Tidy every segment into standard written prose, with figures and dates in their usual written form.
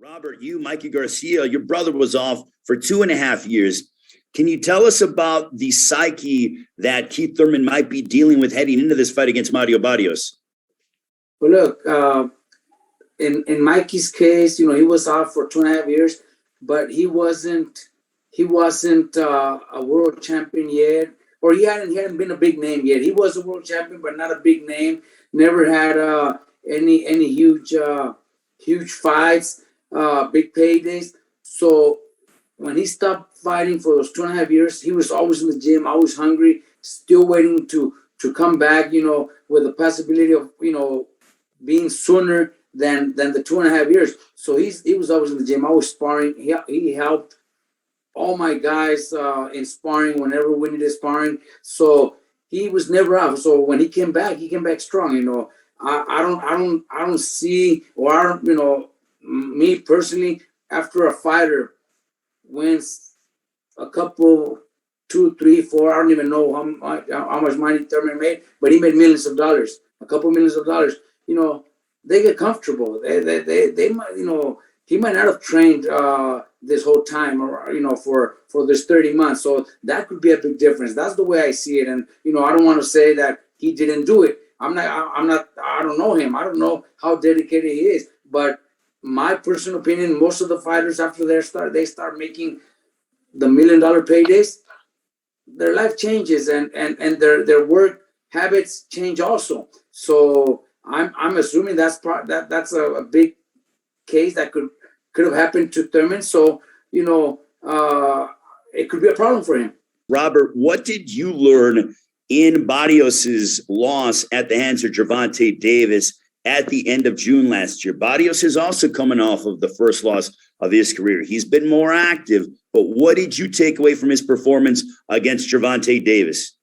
Robert, Mikey Garcia, your brother was off for 2.5 years. Can you tell us about the psyche that Keith Thurman might be dealing with heading into this fight against Mario Barrios? Well, look, in Mikey's case, he was off for 2.5 years, but he wasn't a world champion yet, or he hadn't been a big name yet. He was a world champion, but not a big name. Never had any huge fights, big paydays. So when he stopped fighting for those 2.5 years, he was always in the gym, always hungry, still waiting to come back, with the possibility of, being sooner than the 2.5 years. So he was always in the gym, always sparring. He helped all my guys in sparring whenever we needed sparring. So he was never out. So when he came back strong. I don't see, or me personally, after a fighter wins a couple, 2, 3, 4, I don't even know how much money Thurman made, but he made millions of dollars, a couple millions of dollars. They get comfortable. They might, he might not have trained this whole time, or for this 30 months. So that could be a big difference. That's the way I see it. And I don't want to say that he didn't do it. I don't know him. I don't know how dedicated he is. But my personal opinion, most of the fighters after they start making the $1 million paydays, their life changes and their work habits change also. So I'm assuming that's a big case that could have happened to Thurman. So it could be a problem for him. Robert, what did you learn in Barrios' loss at the hands of Gervonta Davis at the end of June last year? Barrios is also coming off of the first loss of his career. He's been more active, but what did you take away from his performance against Gervonta Davis?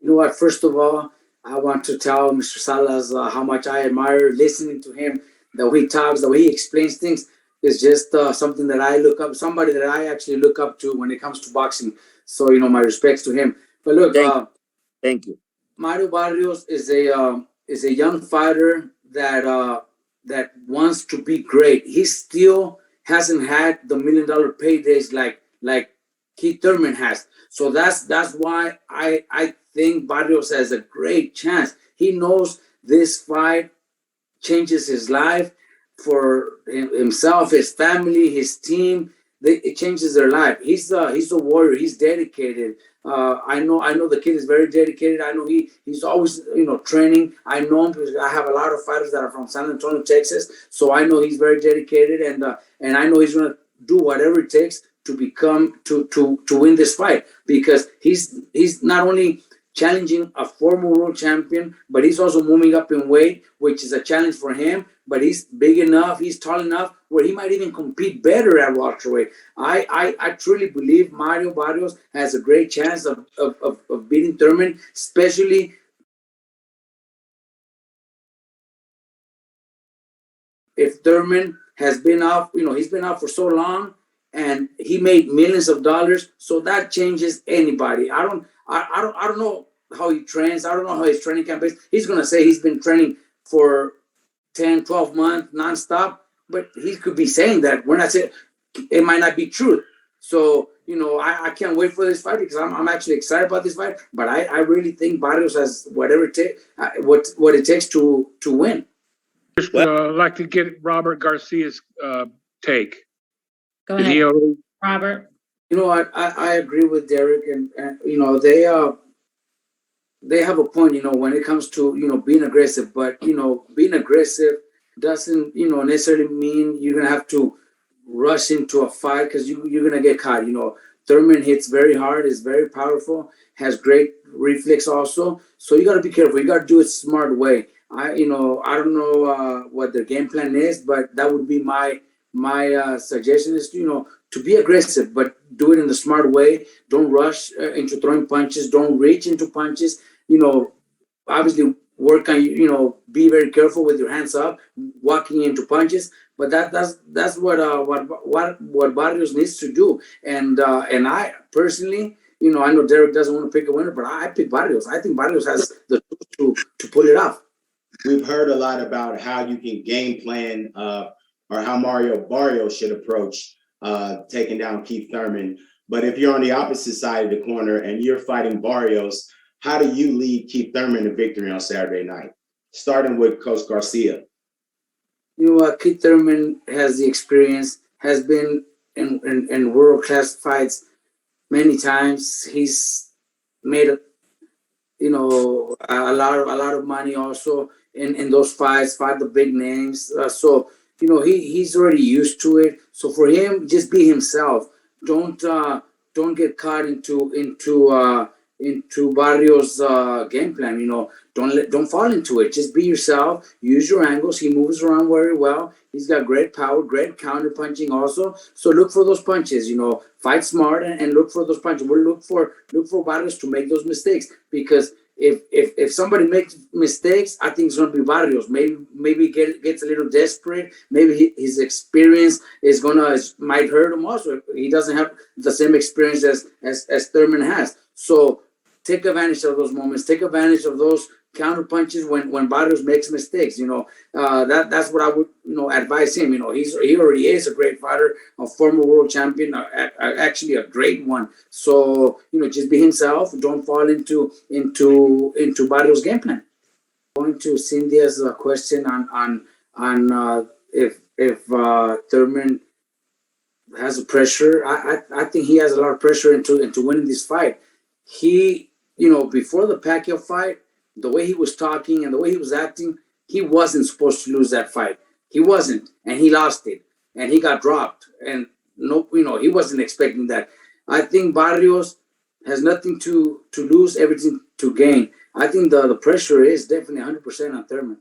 You know what? First of all, I want to tell Mr. Salas how much I admire listening to him. The way he talks, the way he explains things is just something that I look up, somebody that I actually look up to when it comes to boxing. So, my respects to him. But look, Thank you. Mario Barrios is a young fighter that wants to be great. He still hasn't had the $1 million paydays like Keith Thurman has. So that's why I think Barrios has a great chance. He knows this fight changes his life for himself, his family, his team. It changes their life. He's a warrior. He's dedicated. I know the kid is very dedicated. I know he's always training. I know him because I have a lot of fighters that are from San Antonio, Texas. So I know he's very dedicated, and I know he's gonna do whatever it takes to win this fight, because he's not only challenging a former world champion, but he's also moving up in weight, which is a challenge for him. But he's big enough, he's tall enough where he might even compete better at welterweight. I truly believe Mario Barrios has a great chance of beating Thurman, especially if Thurman has been off. He's been out for so long, and he made millions of dollars. So that changes anybody. I don't know how he trains. I don't know how his training camp is. He's gonna say he's been training for 10, 12 months nonstop, but he could be saying that. We're not saying it might not be true. So, I can't wait for this fight because I'm actually excited about this fight. But I really think Barrios has whatever it takes, what it takes to win. Just like to get Robert Garcia's take. Go ahead, Robert. I agree with Derrick, and they have a point, when it comes to, being aggressive. But, being aggressive doesn't, necessarily mean you're going to have to rush into a fight because you're going to get caught. Thurman hits very hard, is very powerful, has great reflex also. So you got to be careful. You got to do it smart way. I don't know what their game plan is, but that would be my suggestion is, to be aggressive, but do it in the smart way. Don't rush into throwing punches. Don't reach into punches. Obviously work on, be very careful with your hands up, walking into punches. But that's what Barrios needs to do. And I personally, I know Derrick doesn't want to pick a winner, but I pick Barrios. I think Barrios has the tools to pull it off. We've heard a lot about how you can game plan or how Mario Barrios should approach taking down Keith Thurman. But if you're on the opposite side of the corner and you're fighting Barrios, how do you lead Keith Thurman to victory on Saturday night? Starting with Coach Garcia. You know what? Keith Thurman has the experience, has been in world-class fights many times. He's made a lot of money also in those fights, fought the big names. So he's already used to it. So for him, just be himself. Don't get caught into Barrios' game plan. Don't fall into it. Just be yourself. Use your angles. He moves around very well. He's got great power, great counter punching also. So look for those punches. Fight smart and look for those punches. We'll look for Barrios to make those mistakes, because if somebody makes mistakes, I think it's going to be Barrios. Maybe gets a little desperate. Maybe his experience might hurt him also. He doesn't have the same experience as Thurman has. So take advantage of those moments. Take advantage of those counter punches when Barrios makes mistakes. That's what I would advise him. He already is a great fighter, a former world champion, actually a great one. So just be himself. Don't fall into Barrios' game plan. Going to Cynthia's question on if Thurman has a pressure. I think he has a lot of pressure into winning this fight. He before the Pacquiao fight, the way he was talking and the way he was acting, he wasn't supposed to lose that fight. He wasn't, and he lost it, and he got dropped. And he wasn't expecting that. I think Barrios has nothing to lose, everything to gain. I think the pressure is definitely 100% on Thurman.